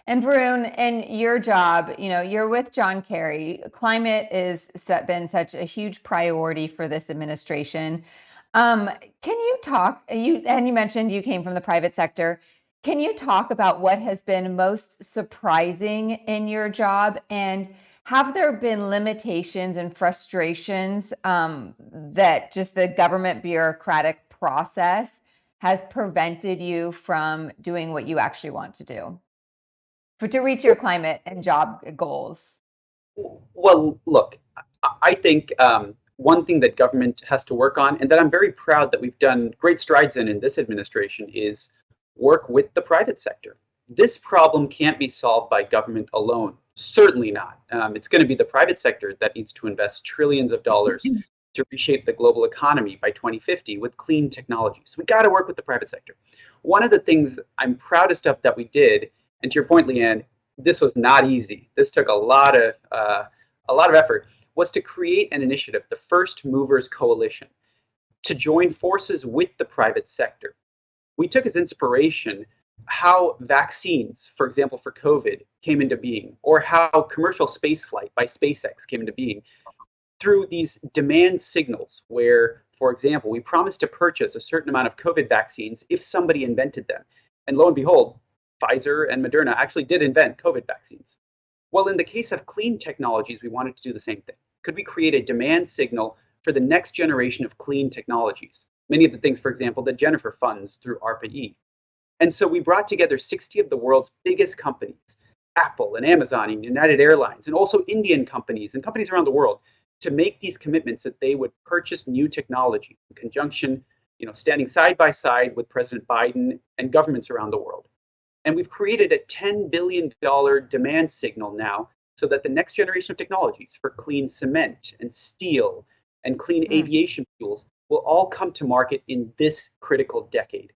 And Varun, in your job, you're with John Kerry. Climate is been such a huge priority for this administration. Can you talk? You mentioned you came from the private sector. Can you talk about what has been most surprising in your job, and have there been limitations and frustrations that just the government bureaucratic process has prevented you from doing what you actually want to do? To reach your climate and job goals? Well, look, I think one thing that government has to work on, and that I'm very proud that we've done great strides in this administration, is work with the private sector. This problem can't be solved by government alone. Certainly not. It's going to be the private sector that needs to invest trillions of dollars to reshape the global economy by 2050 with clean technologies. We got to work with the private sector. One of the things I'm proudest of that we did, and to your point, Leanne, this was not easy. This took a lot of effort. Was to create an initiative, the First Movers Coalition, to join forces with the private sector. We took as inspiration how vaccines, for example, for COVID, came into being, or how commercial spaceflight by SpaceX came into being through these demand signals where, for example, we promised to purchase a certain amount of COVID vaccines if somebody invented them. And lo and behold, Pfizer and Moderna actually did invent COVID vaccines. Well, in the case of clean technologies, we wanted to do the same thing. Could we create a demand signal for the next generation of clean technologies? Many of the things, for example, that Jennifer funds through ARPA-E. And so we brought together 60 of the world's biggest companies, Apple and Amazon and United Airlines, and also Indian companies and companies around the world, to make these commitments that they would purchase new technology in conjunction, standing side by side with President Biden and governments around the world. And we've created a $10 billion demand signal now so that the next generation of technologies for clean cement and steel and clean aviation fuels will all come to market in this critical decade.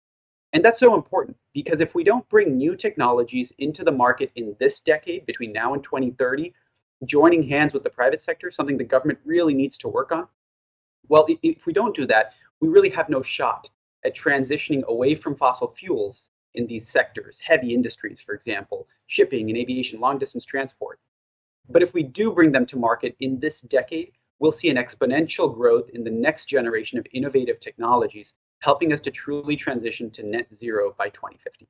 And that's so important because if we don't bring new technologies into the market in this decade, between now and 2030, joining hands with the private sector, something the government really needs to work on, well, if we don't do that, we really have no shot at transitioning away from fossil fuels in these sectors, heavy industries, for example, shipping and aviation, long distance transport. But if we do bring them to market in this decade, we'll see an exponential growth in the next generation of innovative technologies, helping us to truly transition to net zero by 2050.